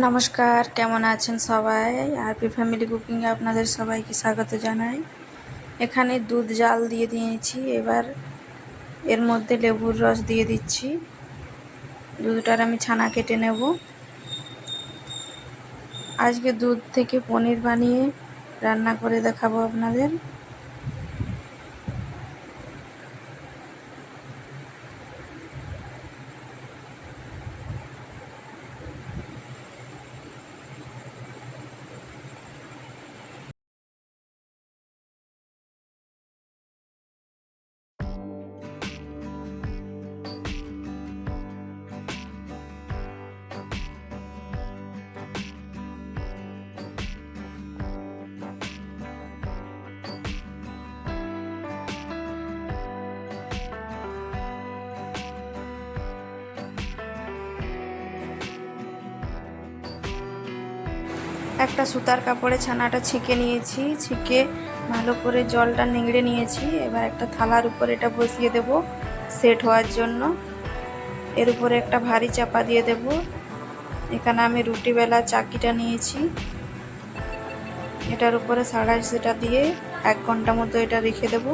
নমস্কার, কেমন আছেন সবাই? আরপি ফ্যামিলি কুকিংয়ে আপনাদের সবাইকে স্বাগত জানাই। এখানে দুধ জাল দিয়ে দিয়েছি, এবার এর মধ্যে লেবুর রস দিয়ে দিচ্ছি। দুধটার আমি ছানা কেটে নেব। আজকে দুধ থেকে পনির বানিয়ে রান্না করে দেখাবো আপনাদের। একটা সুতার কাপড়ে ছানাটা ছেঁকে নিয়েছি, ছেঁকে ভালো করে জলটা নিংড়ে নিয়েছি। এবার একটা থালার উপর এটা বসিয়ে দেব সেট হওয়ার জন্য। এর উপরে একটা ভারী চাপা দিয়ে দেব। এখানে আমি রুটি বেলা চাকিটা নিয়েছি, এটার উপরে সেটা দিয়ে 1 ঘন্টা মতো এটা রেখে দেব।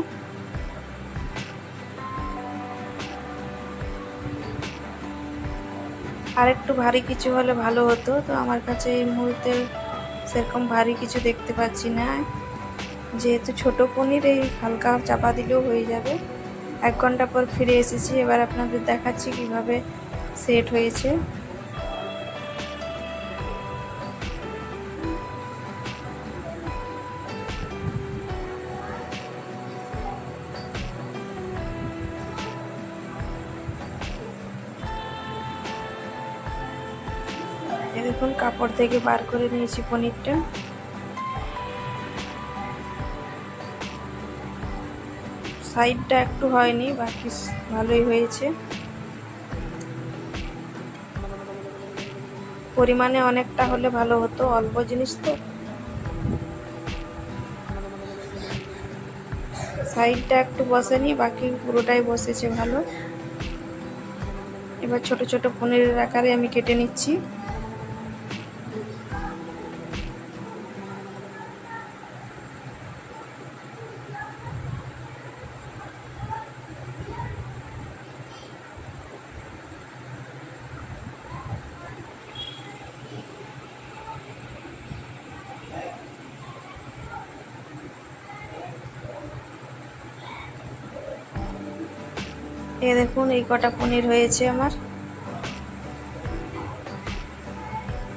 আর একটু ভারী কিছু হলে ভালো হতো, তো আমার কাছে এই মুহূর্তে সেরকম ভারী কিছু দেখতে পাচ্ছি না। যেহেতু ছোট পনির, এই হালকা চাপা দিলেও হয়ে যাবে। 1 ঘন্টা পর ফিরে এসেছি, এবার আপনাদের দেখাচ্ছি কিভাবে সেট হয়েছে। দেখুন, কাপড় থেকে বার করে নিয়েছি পনিরটা। সাইডটা একটু হয়নি, বাকি ভালোই হয়েছে। পরিমাণে অনেকটা হলে ভালো হতো, অল্প জিনিস তো। সাইডটা একটু বসেনি, বাকি পুরোটাই বসেছে ভালো। এবার ছোট ছোট পনিরের আকারে আমি কেটে নিচ্ছি। দেখুন, এই কটা পনির হয়েছে আমার।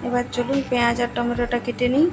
এবার চলুন পেঁয়াজ আর টমেটোটা কেটে নিই।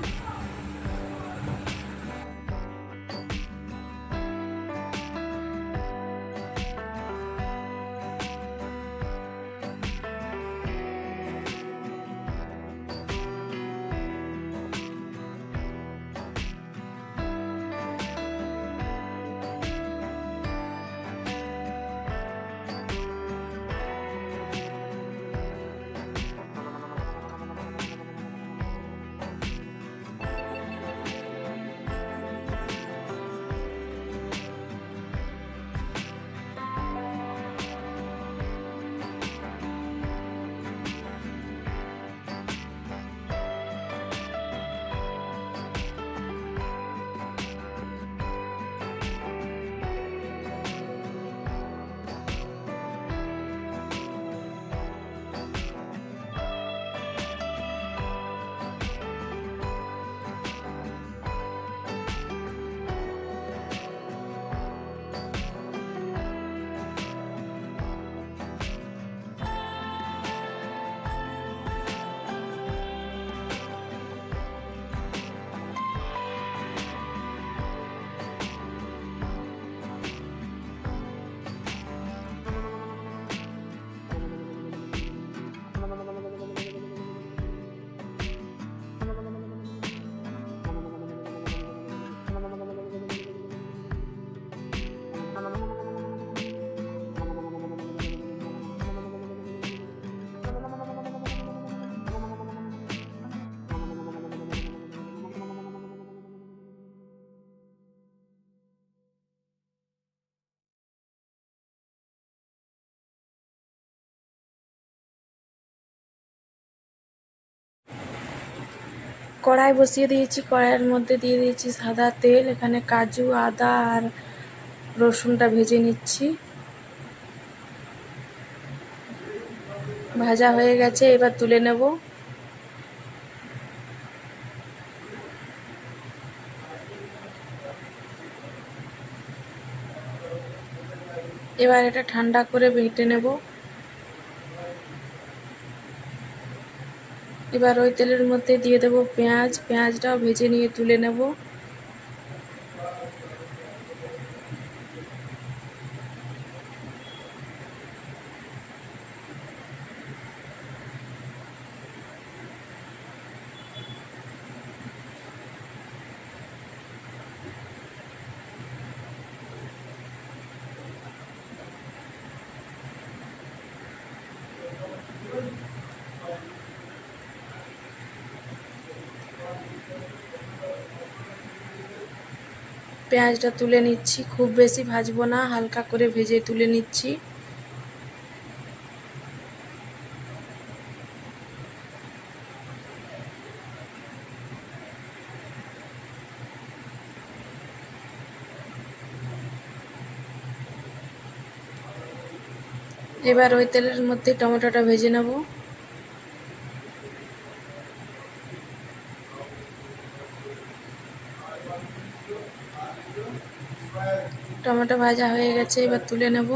কড়াই বসিয়ে দিয়েছি, কড়াইয়ের মধ্যে দিয়ে দিয়েছি সাদা তেল। এখানে কাজু, আদা আর রসুনটা ভেজে নিচ্ছি। ভাজা হয়ে গেছে, এবার তুলে নেব। এবার এটা ঠান্ডা করে বেটে নেব। এবার ওই তেলের মধ্যে দিয়ে দেব পেঁয়াজ। পেঁয়াজটাও ভেজে নিয়ে তুলে নেব। পেঁয়াজটা তুলে নিচ্ছি, খুব বেশি ভাজবো না, হালকা করে ভেজে তুলে নিচ্ছি। এবার ওই তেলের মধ্যে টমেটোটা ভেজে নেব। টমেটো ভাজা হয়ে গেছে, এবার তুলে নেব।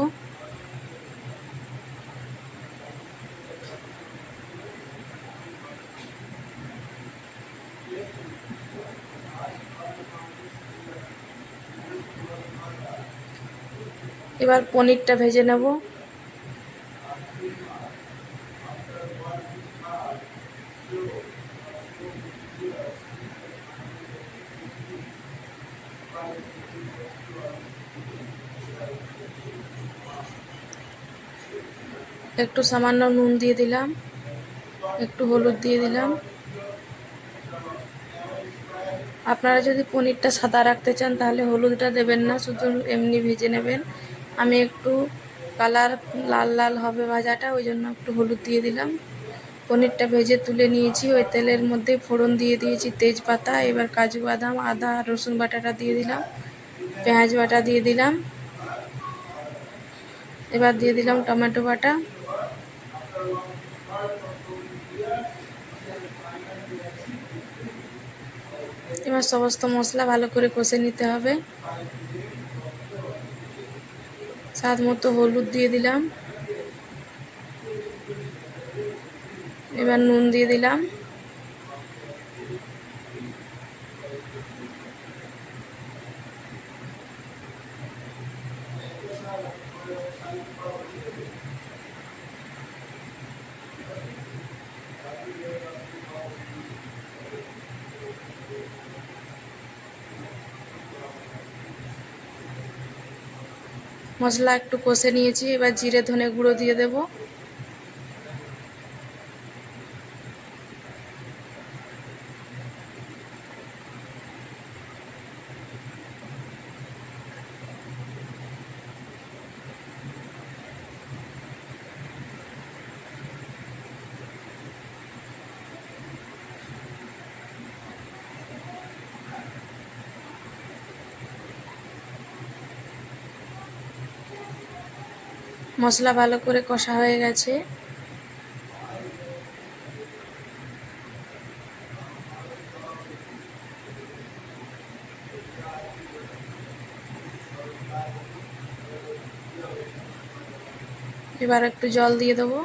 এবার পনিরটা ভেজে নেব। একটু সামান্য নুন দিয়ে দিলাম, একটু হলুদ দিয়ে দিলাম। আপনারা যদি পনিরটা সাদা রাখতে চান তাহলে হলুদটা দেবেন না, শুধু এমনি ভেজে নেবেন। আমি একটু কালার লাল লাল হবে ভাজাটা, ওই জন্য একটু হলুদ দিয়ে দিলাম। পনিরটা ভেজে তুলে নিয়েছি। ওই তেলের মধ্যে ফোড়ন দিয়ে দিয়েছি তেজপাতা। এবার কাজু বাদাম, আদা আর রসুন বাটাটা দিয়ে দিলাম, পেঁয়াজ বাটা দিয়ে দিলাম। এবার দিয়ে দিলাম টমেটো বাটা। এবার সমস্ত মশলা ভালো করে কষে নিতে হবে। স্বাদ মতো হলুদ দিয়ে দিলাম, এবার নুন দিয়ে দিলাম। মশলা একটু কষে নিয়েছি, এবার জিরে ধনে গুঁড়ো দিয়ে দেব। মশলা ভালো করে কষা হয়ে গেছে। এবার একটু জল দিয়ে দেবো।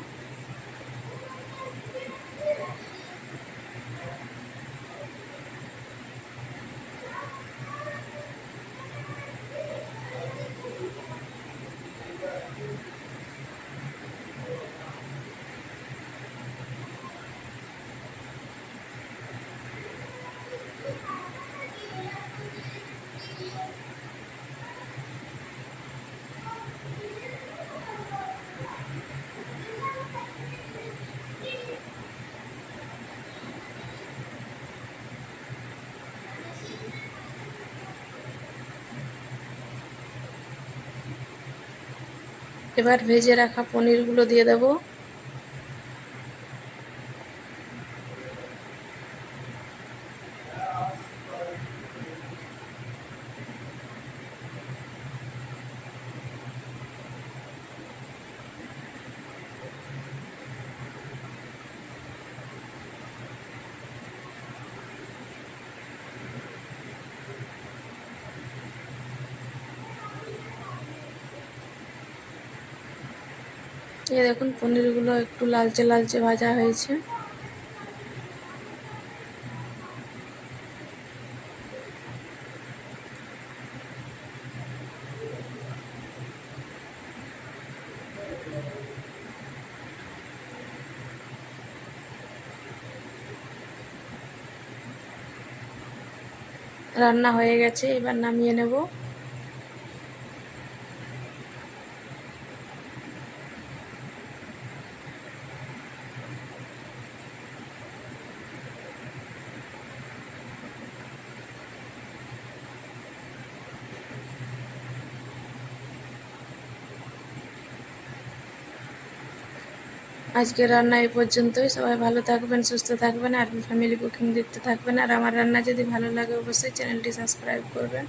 এবার ভেজে রাখা পনিরগুলো দিয়ে দেব। এই দেখুন পনিরগুলো একটু লালচে লালচে ভাজা হয়েছে। রান্না হয়ে গেছে, এবার নামিয়ে নেব। আজকে রান্না এই পর্যন্তই। সবাই ভালো থাকবেন, সুস্থ থাকবেন, আর ফ্যামিলি কুকিং দেখতে থাকবেন। আর আমার রান্না যদি ভালো লাগে অবশ্যই চ্যানেলটি সাবস্ক্রাইব করবেন।